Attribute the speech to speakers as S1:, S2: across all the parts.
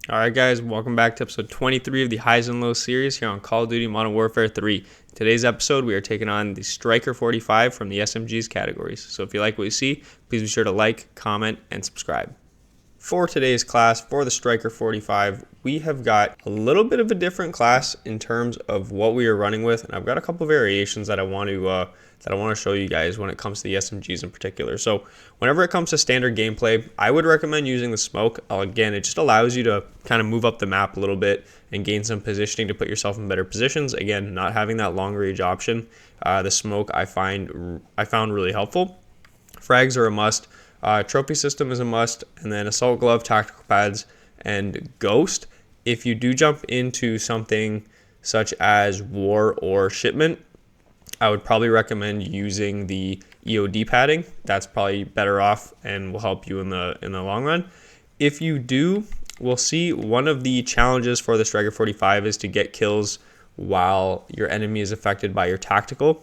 S1: Alright guys, welcome back to episode 23 of the Highs and Lows series here on Call of Duty Modern Warfare 3. In today's episode, we are taking on the Striker 45 from the SMG's categories. So if you like what you see, please be sure to like, comment, and subscribe. For today's class, for the Striker 45, we have got a little bit of a different class in terms of what we are running with, and I've got a couple variations that I want to show you guys when it comes to the SMGs in particular. So whenever it comes to standard gameplay, I would recommend using the smoke. Again, it just allows you to kind of move up the map a little bit and gain some positioning to put yourself in better positions. Again, not having that long range option, the smoke I found really helpful. Frags are a must. Trophy system is a must, and then assault glove, tactical pads, and ghost. If you do jump into something such as war or shipment, I would probably recommend using the EOD padding. That's probably better off and will help you in the long run. If you do, we'll see one of the challenges for the Striker 45 is to get kills while your enemy is affected by your tactical.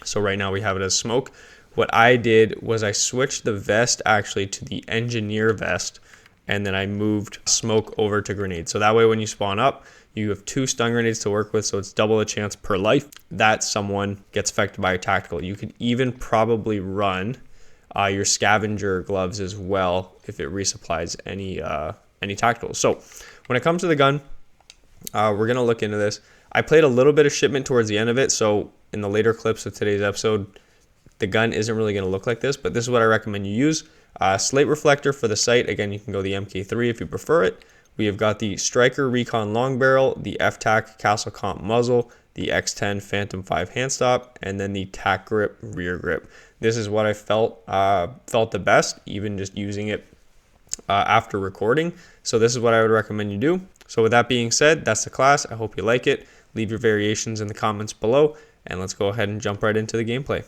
S1: So right now we have it as smoke. What I did was I switched the vest actually to the engineer vest, and then I moved smoke over to grenade. So that way when you spawn up, you have 2 stun grenades to work with, so it's double the chance per life that someone gets affected by your tactical. You could even probably run your scavenger gloves as well if it resupplies any tactical. So when it comes to the gun, we're going to look into this. I played a little bit of shipment towards the end of it, so in the later clips of today's episode, the gun isn't really going to look like this, but this is what I recommend you use. Slate reflector for the sight. Again, you can go the MK3 if you prefer it. We have got the Striker Recon Long Barrel, the FTAC Castle Comp Muzzle, the X10 Phantom 5 Hand Stop, and then the TAC Grip Rear Grip. This is what I felt the best, even just using it after recording. So this is what I would recommend you do. So with that being said, that's the class. I hope you like it. Leave your variations in the comments below, and let's go ahead and jump right into the gameplay.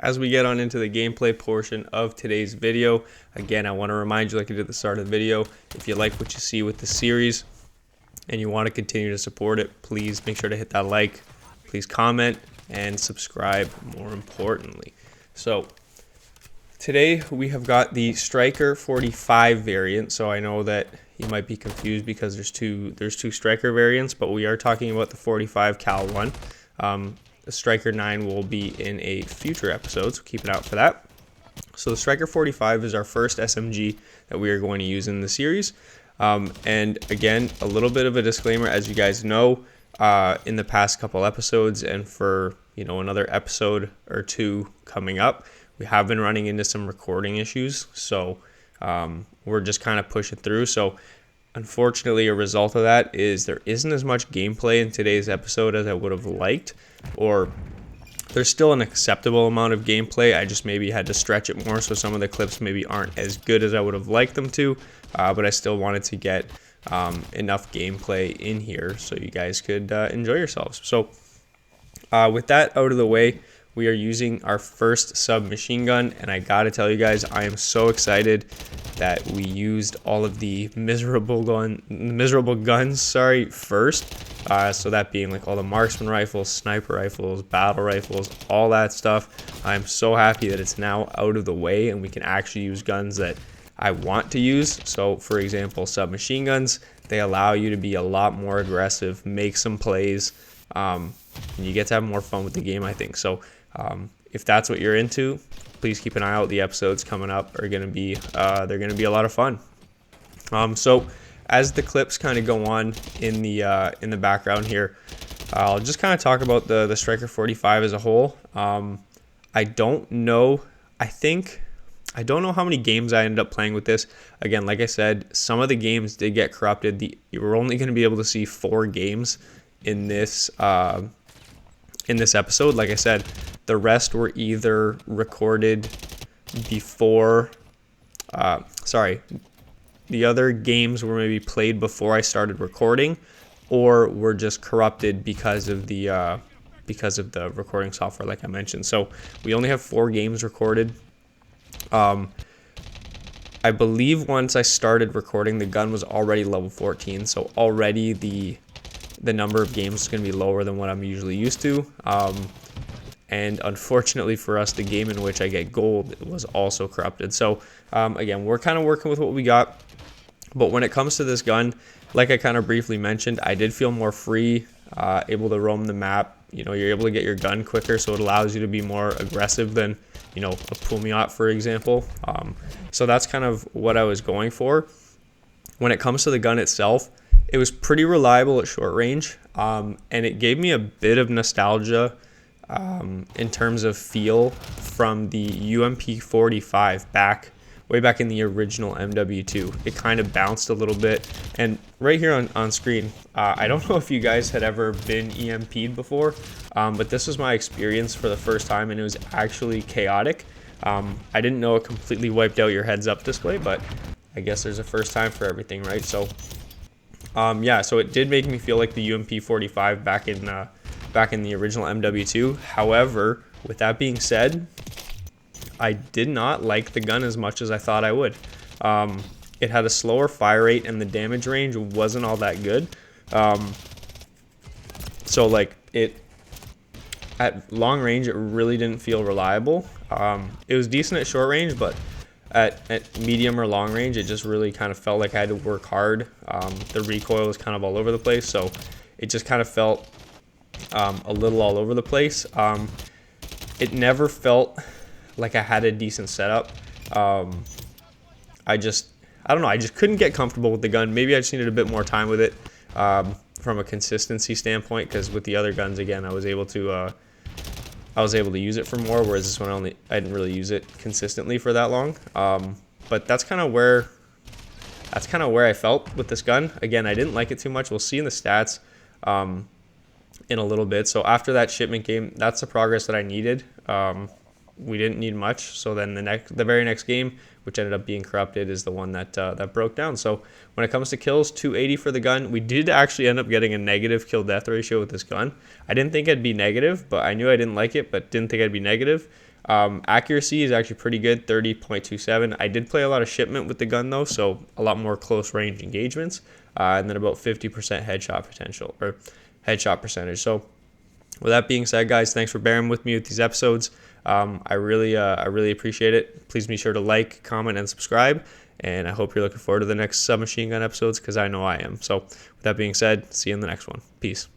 S1: As we get on into the gameplay portion of today's video, again, I want to remind you, like I did at the start of the video, if you like what you see with the series and you want to continue to support it, please make sure to hit that like, please comment, and subscribe more importantly. So today we have got the Striker 45 variant. So I know that you might be confused because there's two Striker variants, but we are talking about the 45 Cal 1. The Striker 9 will be in a future episode, so keep an eye out for that. So the Striker 45 is our first SMG that we are going to use in the series. And again, a little bit of a disclaimer, as you guys know, in the past couple episodes and for another episode or two coming up, we have been running into some recording issues. So we're just kind of pushing through. So unfortunately, a result of that is there isn't as much gameplay in today's episode as I would have liked, or there's still an acceptable amount of gameplay. I just maybe had to stretch it more, so some of the clips maybe aren't as good as I would have liked them to, but I still wanted to get enough gameplay in here so you guys could enjoy yourselves. So with that out of the way, we are using our first submachine gun, and I gotta tell you guys, I am so excited that we used all of the miserable guns first. So that being like all the marksman rifles, sniper rifles, battle rifles, all that stuff. I'm so happy that it's now out of the way and we can actually use guns that I want to use. So for example, submachine guns, they allow you to be a lot more aggressive, make some plays, and you get to have more fun with the game, I think. So if that's what you're into, please keep an eye out. The episodes coming up are going to be they're going to be a lot of fun. So as the clips kind of go on in the background here, I'll just kind of talk about the Striker 45 as a whole. I don't know how many games I ended up playing with this. Again, like I said, some of the games did get corrupted. You were only going to be able to see 4 games in this episode. Like I said, the rest were either recorded before, the other games were maybe played before I started recording, or were just corrupted because of the recording software, like I mentioned. So we only have 4 games recorded. I believe once I started recording, the gun was already level 14, so already the number of games is going to be lower than what I'm usually used to. And unfortunately for us, the game in which I get gold was also corrupted. So again, we're kind of working with what we got. But when it comes to this gun, like I kind of briefly mentioned, I did feel more free, able to roam the map. You know, you're able to get your gun quicker, so it allows you to be more aggressive than, you know, a Pumiot, for example. So that's kind of what I was going for. When it comes to the gun itself, it was pretty reliable at short range, and it gave me a bit of nostalgia in terms of feel from the UMP45 way back in the original MW2. It kind of bounced a little bit, and right here on screen, I don't know if you guys had ever been EMP'd before, but this was my experience for the first time, and it was actually chaotic. I didn't know it completely wiped out your heads-up display, but I guess there's a first time for everything, right? So yeah, so it did make me feel like the UMP45 back in the original MW2. However, with that being said, I did not like the gun as much as I thought I would. It had a slower fire rate, and the damage range wasn't all that good. So like at long range, it really didn't feel reliable. It was decent at short range, but at medium or long range, it just really kind of felt like I had to work hard. The recoil was kind of all over the place, so it just kind of felt a little all over the place. It never felt like I had a decent setup. I don't know, I just couldn't get comfortable with the gun. Maybe I just needed a bit more time with it from a consistency standpoint, because with the other guns, again, I was able to use it for more, whereas this one I didn't really use it consistently for that long. But that's kind of where I felt with this gun. Again, I didn't like it too much. We'll see in the stats in a little bit. So after that shipment game, that's the progress that I needed. We didn't need much. So then the very next game, which ended up being corrupted, is the one that broke down. So when it comes to kills, 280 for the gun. We did actually end up getting a negative kill death ratio with this gun. I didn't think it'd be negative, but I knew I didn't like it, but didn't think I'd be negative. Accuracy is actually pretty good, 30.27. I did play a lot of shipment with the gun though, so a lot more close range engagements, and then about 50% headshot potential, or headshot percentage. So with that being said, guys, thanks for bearing with me with these episodes. I really appreciate it. Please be sure to like, comment, and subscribe. And I hope you're looking forward to the next submachine gun episodes, because I know I am. So with that being said, see you in the next one. Peace.